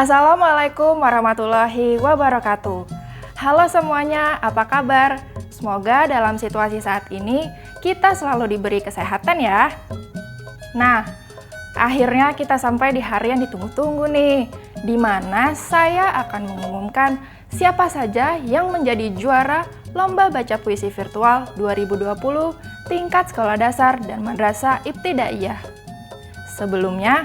Assalamualaikum warahmatullahi wabarakatuh. Halo semuanya, apa kabar? Semoga dalam situasi saat ini kita selalu diberi kesehatan ya. Nah, akhirnya kita sampai di hari yang ditunggu-tunggu nih, di mana saya akan mengumumkan siapa saja yang menjadi juara Lomba Baca Puisi Virtual 2020 tingkat sekolah dasar dan madrasah ibtidaiyah. Sebelumnya,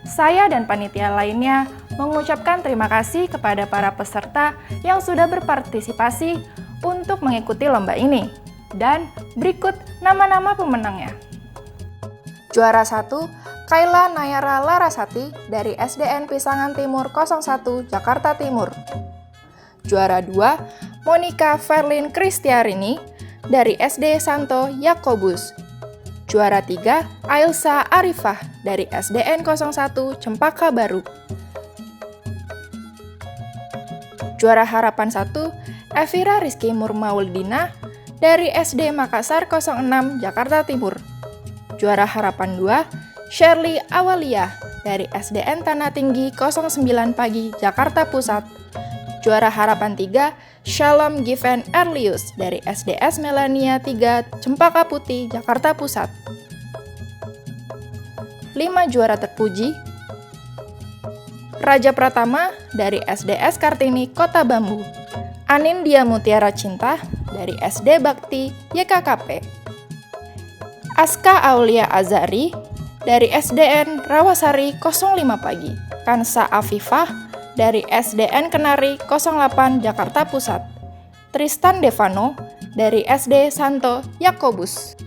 saya dan panitia lainnya mengucapkan terima kasih kepada para peserta yang sudah berpartisipasi untuk mengikuti lomba ini. Dan berikut nama-nama pemenangnya. Juara 1, Kaila Nayara Larasati dari SDN Pisangan Timur 01, Jakarta Timur. Juara 2, Monica Verlin Kristiarini dari SD Santo Yakobus. Juara 3, Ailsa Arifah dari SDN 01 Cempaka Baru. Juara Harapan 1, Evira Rizky Murmauldina dari SD Makassar 06 Jakarta Timur. Juara Harapan 2, Shirley Awalia dari SDN Tanah Tinggi 09 Pagi Jakarta Pusat. Juara Harapan 3, Shalom Given Erlius dari SDS Melania 3 Cempaka Putih Jakarta Pusat. 5 juara terpuji, Raja Pratama dari SDS Kartini Kota Bambu, Anindya Mutiara Cinta dari SD Bakti YKKP, Aska Aulia Azari dari SDN Rawasari 05 Pagi, Kansa Afifah dari SDN Kenari 08 Jakarta Pusat, Tristan Devano dari SD Santo Yakobus.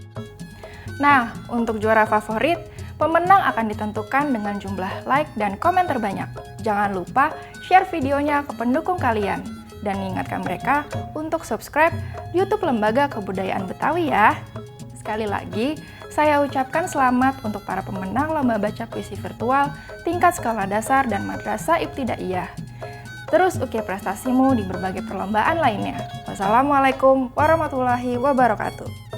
Nah, untuk juara favorit, pemenang akan ditentukan dengan jumlah like dan komen terbanyak. Jangan lupa share videonya ke pendukung kalian dan ingatkan mereka untuk subscribe YouTube Lembaga Kebudayaan Betawi ya. Sekali lagi, saya ucapkan selamat untuk para pemenang Lomba Baca Puisi Virtual tingkat sekolah dasar dan madrasah ibtidaiyah. Terus ukir prestasimu di berbagai perlombaan lainnya. Wassalamualaikum warahmatullahi wabarakatuh.